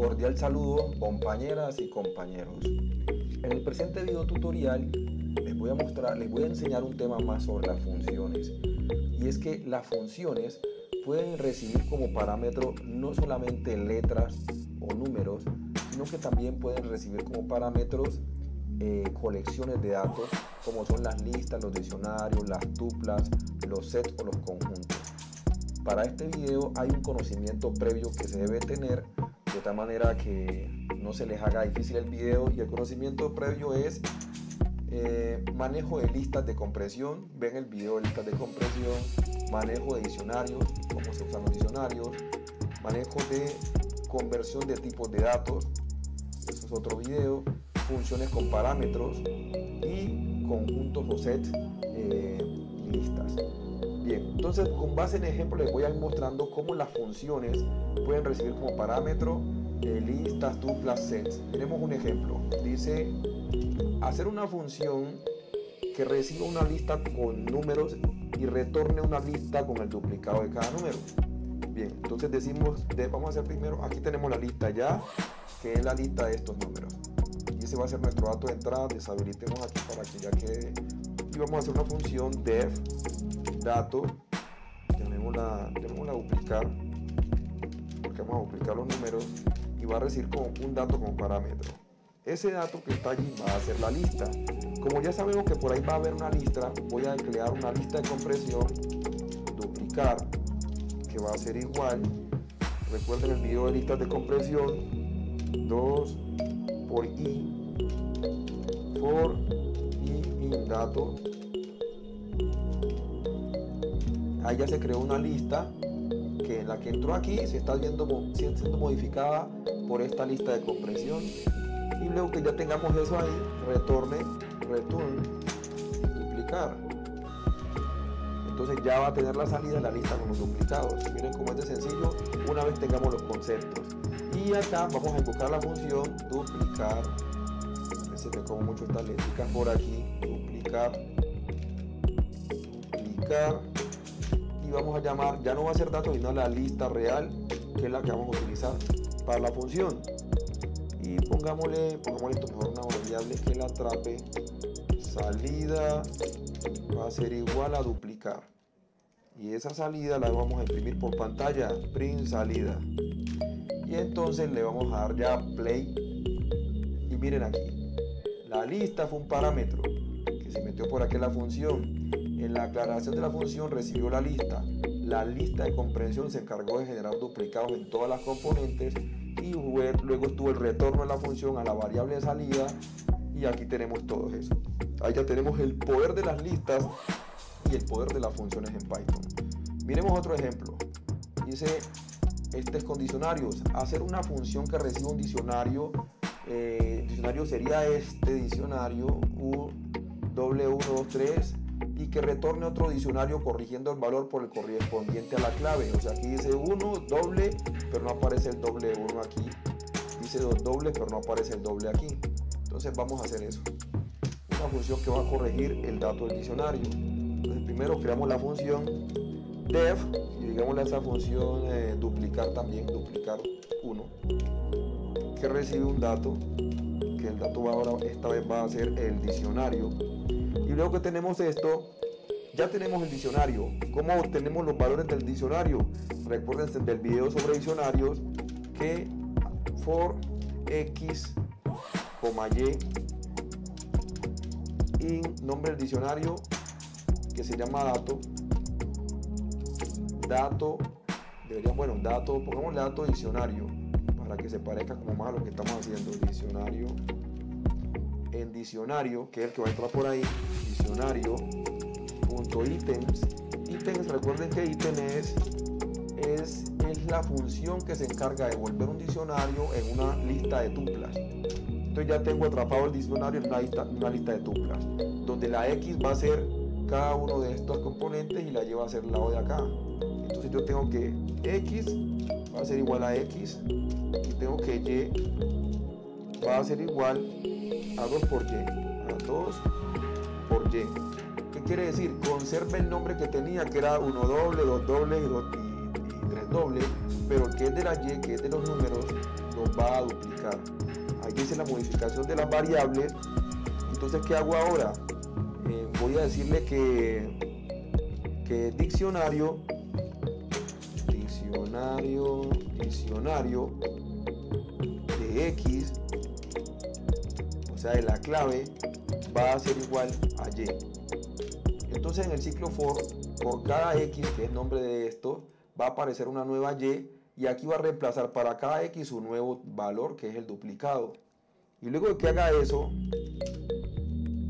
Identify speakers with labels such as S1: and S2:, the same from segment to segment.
S1: Cordial saludo, compañeras y compañeros. En el presente video tutorial les voy a enseñar un tema más sobre las funciones. Y es que las funciones pueden recibir como parámetro no solamente letras o números, sino que también pueden recibir como parámetros colecciones de datos, como son las listas, los diccionarios, las tuplas, los sets o los conjuntos. Para este video hay un conocimiento previo que se debe tener, de tal manera que no se les haga difícil el video, y el conocimiento previo es manejo de listas de compresión. Ven el video de listas de compresión, manejo de diccionarios, cómo se usan los diccionarios, manejo de conversión de tipos de datos, eso es otro video, funciones con parámetros y conjuntos o sets y listas. Bien, entonces con base en ejemplo les voy a ir mostrando cómo las funciones pueden recibir como parámetro listas, tuplas, sets. Tenemos un ejemplo, dice hacer una función que reciba una lista con números y retorne una lista con el duplicado de cada número. Bien, entonces decimos, vamos a hacer primero, aquí tenemos la lista ya, que es la lista de estos números, y ese va a ser nuestro dato de entrada. Deshabilitemos aquí para que ya quede, y vamos a hacer una función def dato, llamémosla duplicar, porque vamos a duplicar los números, y va a recibir como un dato como parámetro. Ese dato que está allí va a ser la lista. Como ya sabemos que por ahí va a haber una lista, voy a crear una lista de compresión, duplicar, que va a ser igual, recuerden el video de listas de compresión, 2 por i for i in dato. Ahí ya se creó una lista que en la que entró aquí se está siendo modificada por esta lista de compresión, y luego que ya tengamos eso ahí, return duplicar. Entonces ya va a tener la salida de la lista con los duplicados. Miren cómo es de sencillo una vez tengamos los conceptos. Y acá vamos a invocar la función duplicar. Se me como mucho estas letricas por aquí. Duplicar. Y vamos a llamar, ya no va a ser datos sino la lista real, que es la que vamos a utilizar para la función. Y pongámosle esto mejor, una variable que la atrape. Salida va a ser igual a duplicar, y esa salida la vamos a imprimir por pantalla, print salida, y entonces le vamos a dar ya play. Y miren aquí, la lista fue un parámetro que se metió por aquí en la función. En la aclaración de la función recibió la lista de comprensión se encargó de generar duplicados en todas las componentes, y luego estuvo el retorno de la función a la variable de salida, y aquí tenemos todo eso. Ahí ya tenemos el poder de las listas y el poder de las funciones en Python. Miremos otro ejemplo. Dice, este es con diccionarios. Hacer una función que reciba un diccionario. El diccionario sería este diccionario W123, y que retorne otro diccionario corrigiendo el valor por el correspondiente a la clave. O sea, aquí dice 1 doble, pero no aparece el doble 1 aquí. Dice 2 dobles, pero no aparece el doble aquí. Entonces vamos a hacer eso. Una función que va a corregir el dato del diccionario. Entonces primero creamos la función def, y digámosle a esa función duplicar también, duplicar 1, que recibe un dato, que el dato ahora esta vez va a ser el diccionario. Y luego que tenemos esto, ya tenemos el diccionario. ¿Cómo obtenemos los valores del diccionario? Recuerden del video sobre diccionarios que for x, y in nombre del diccionario, que se llama dato, pongámosle dato diccionario para que se parezca como más a lo que estamos haciendo. Diccionario, en diccionario, que es el que va a entrar por ahí, diccionario.items. Recuerden que ítem es la función que se encarga de volver un diccionario en una lista de tuplas. Entonces ya tengo atrapado el diccionario en una lista de tuplas, donde la X va a ser cada uno de estos componentes y la Y va a ser el lado de acá. Entonces yo tengo que X va a ser igual a X, y tengo que Y va a ser igual a 2 por Y, a 2 por Y. ¿Qué quiere decir? Conserva el nombre que tenía, que era 1 doble, 2 dobles y 3 dobles, pero el que es de la Y, que es de los números, los va a duplicar. Ahí dice la modificación de las variables. Entonces, ¿qué hago ahora? Voy a decirle que diccionario de X, o sea, de la clave, va a ser igual a Y. Entonces en el ciclo for, por cada X, que es nombre de esto, va a aparecer una nueva Y, y aquí va a reemplazar para cada X un nuevo valor, que es el duplicado. Y luego de que haga eso,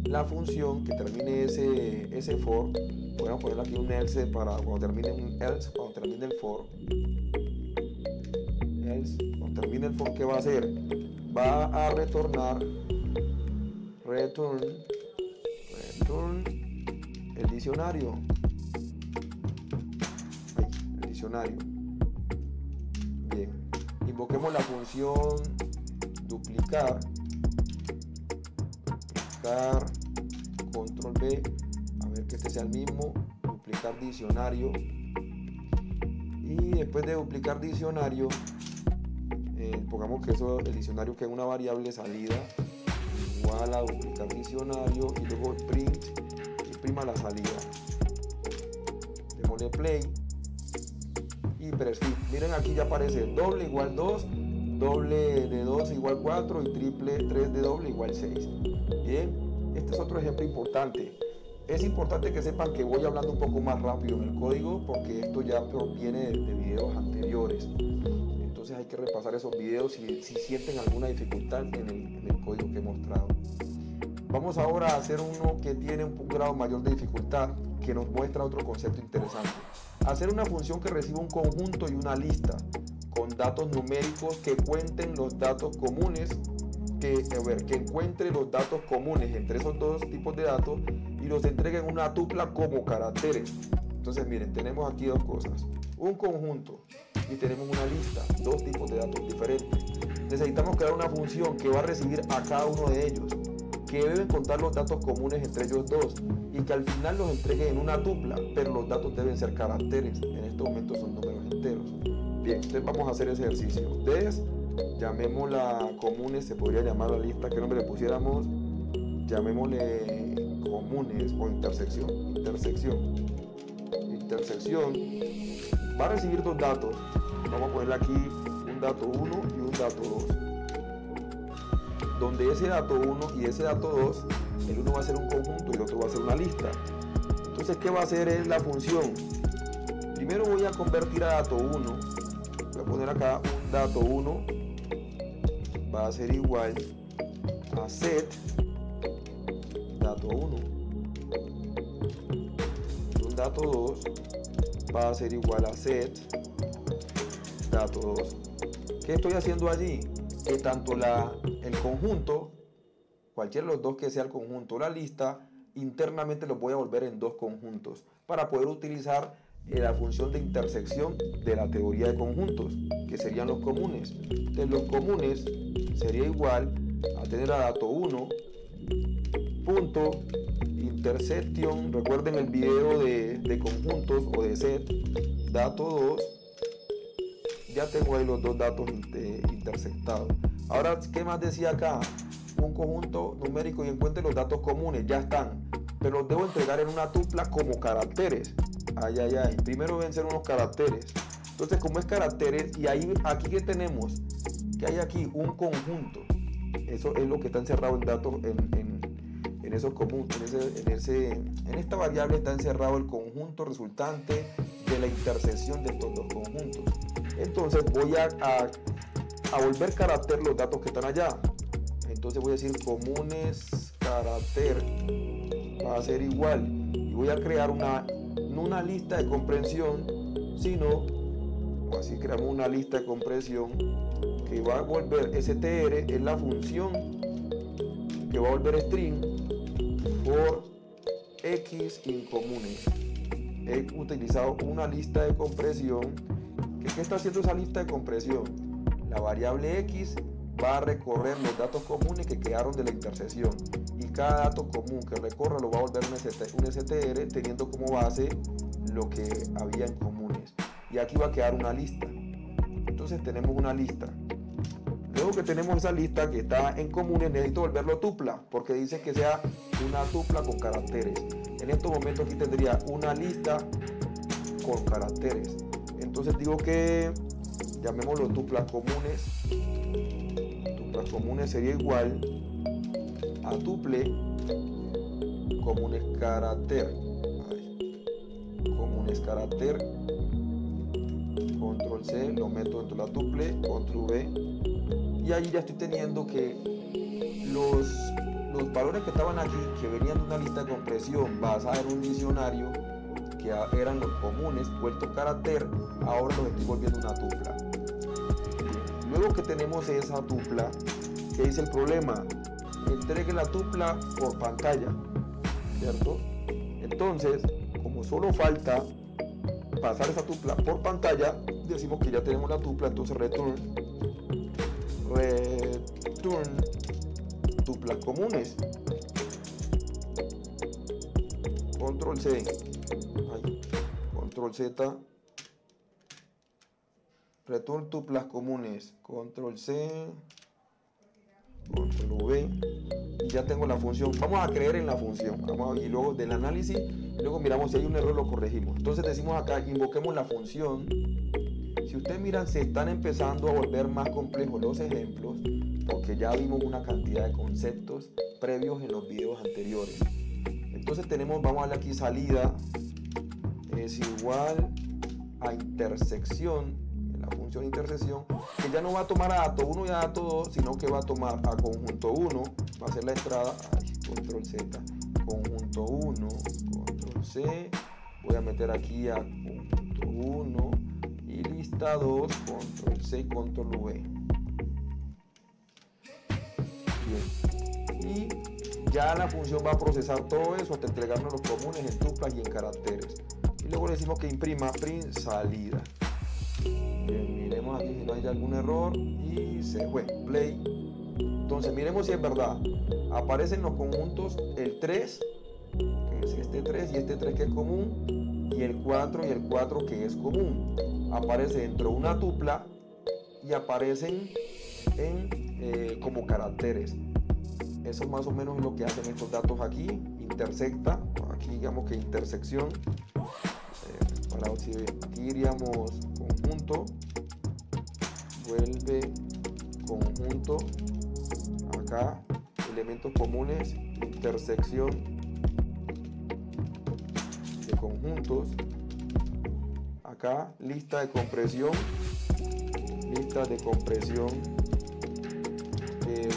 S1: la función que termine ese for, voy a poner aquí un else para cuando termine el for. Cuando termine el for, ¿qué va a hacer? Va a retornar return el diccionario. Ahí, el diccionario. Bien, invoquemos la función duplicar, control B, a ver que este sea el mismo, duplicar diccionario, y después de duplicar diccionario, pongamos que eso, el diccionario, que es una variable salida, igual a duplicar diccionario, y luego print, imprima la salida. Démosle play y press fit. Miren, aquí ya aparece doble igual 2, doble de 2 igual 4 y triple 3 de doble igual 6. Bien, este es otro ejemplo importante. Es importante que sepan que voy hablando un poco más rápido en el código, porque esto ya proviene de videos anteriores. Entonces hay que repasar esos videos si sienten alguna dificultad en el código que he mostrado. Vamos ahora a hacer uno que tiene un grado mayor de dificultad, que nos muestra otro concepto interesante. Hacer una función que reciba un conjunto y una lista con datos numéricos que cuenten los datos comunes, que encuentre los datos comunes entre esos dos tipos de datos y los entregue en una tupla como caracteres. Entonces miren, tenemos aquí dos cosas: un conjunto y tenemos una lista, dos tipos de datos diferentes. Necesitamos crear una función que va a recibir a cada uno de ellos, que deben contar los datos comunes entre ellos dos y que al final los entregue en una tupla, pero los datos deben ser caracteres. En este momento son números enteros. Bien, entonces vamos a hacer ese ejercicio. Llamémosla comunes, se podría llamar la lista. ¿Qué nombre le pusiéramos? Llamémosle comunes o intersección. Intersección va a recibir dos datos. Vamos a ponerle aquí un dato 1 y un dato 2. Donde ese dato 1 y ese dato 2, el uno va a ser un conjunto y el otro va a ser una lista. Entonces, ¿qué va a hacer es la función? Primero voy a convertir a dato 1. Voy a poner acá un dato 1. Va a ser igual a set dato 1. Y un dato 2 va a ser igual a set dato 2. ¿Qué estoy haciendo allí? Que tanto el conjunto, cualquiera de los dos que sea el conjunto o la lista, internamente los voy a volver en dos conjuntos para poder utilizar la función de intersección de la teoría de conjuntos, que serían los comunes. Entonces los comunes sería igual a tener a dato 1 punto intersection, recuerden el video de conjuntos o de set, dato 2. Ya tengo ahí los dos datos intersectados. Ahora, ¿qué más decía acá? Un conjunto numérico y encuentre los datos comunes. Ya están, pero los debo entregar en una tupla como caracteres. Primero deben ser unos caracteres. Entonces, como es caracteres, y ahí aquí que tenemos, que hay aquí un conjunto. Eso es lo que está encerrado en datos en esos comunes. En esta variable está encerrado el conjunto resultante de la intersección de estos dos conjuntos. Entonces voy a volver carácter los datos que están allá. Entonces voy a decir comunes carácter va a ser igual, y voy a crear no una lista de comprensión, sino así creamos una lista de comprensión que va a volver str, es la función que va a volver string for x incomunes. He utilizado una lista de compresión. ¿Qué está haciendo esa lista de compresión? La variable x va a recorrer los datos comunes que quedaron de la intersección, y cada dato común que recorra lo va a volver un str teniendo como base lo que había en comunes, y aquí va a quedar una lista. Entonces tenemos una lista. luego que tenemos esa lista que está en comunes, necesito volverlo tupla, porque dice que sea una tupla con caracteres. En estos momentos aquí tendría una lista con caracteres. Entonces digo que llamémoslo tuplas comunes. Tuplas comunes sería igual a tuple comunes carácter. Comunes carácter. Control C, lo meto dentro de la tuple, control V. Y ahí ya estoy teniendo que los valores que estaban aquí, que venían de una lista de compresión basada en un diccionario, que eran los comunes vueltos carácter, ahora los estoy volviendo una tupla. Luego que tenemos esa tupla, ¿qué dice el problema? Entregue la tupla por pantalla, ¿cierto? Entonces, como solo falta pasar esa tupla por pantalla, decimos que ya tenemos la tupla, entonces return tuplas comunes, control C, control Z, return tuplas comunes, control C, control V, y ya tengo la función. Vamos a creer en la función, y luego del análisis, luego miramos si hay un error, lo corregimos. Entonces decimos acá, invoquemos la función. Si ustedes miran, se están empezando a volver más complejos los ejemplos, porque ya vimos una cantidad de conceptos previos en los videos anteriores. Entonces tenemos, vamos a darle aquí salida, es igual a intersección, la función intersección, que ya no va a tomar a dato 1 y a dato 2, sino que va a tomar a conjunto 1, va a ser la entrada, control Z, conjunto 1, control C, voy a meter aquí a conjunto 1 y lista 2, control C, control V. Bien. Y ya la función va a procesar todo eso hasta entregarnos los comunes en tuplas y en caracteres. Y luego le decimos que imprima print salida. Bien, miremos aquí si no hay algún error y se fue, play. Entonces miremos si es verdad. Aparecen los conjuntos el 3, que es este 3 y este 3 que es común, y el 4 y el 4 que es común. Aparece dentro de una tupla y aparecen como caracteres. Eso más o menos es lo que hacen estos datos aquí. Intersecta, aquí digamos que intersección. Aquí iríamos conjunto, vuelve conjunto, acá elementos comunes, intersección de conjuntos, acá lista de compresión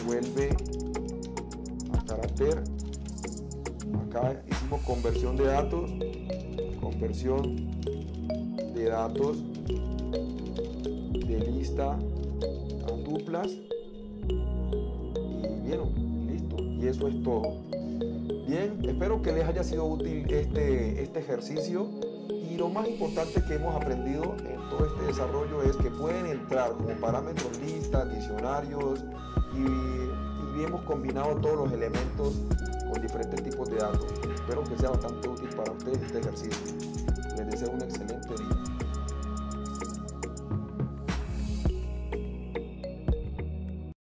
S1: vuelve a carácter, acá hicimos conversión de datos de lista a tuplas y bien, listo, y eso es todo. Bien, espero que les haya sido útil este ejercicio, y lo más importante que hemos aprendido en todo este desarrollo es que pueden entrar como parámetros listas, diccionarios, y hemos combinado todos los elementos con diferentes tipos de datos. Espero que sea bastante útil para ustedes este ejercicio. Les deseo un excelente día.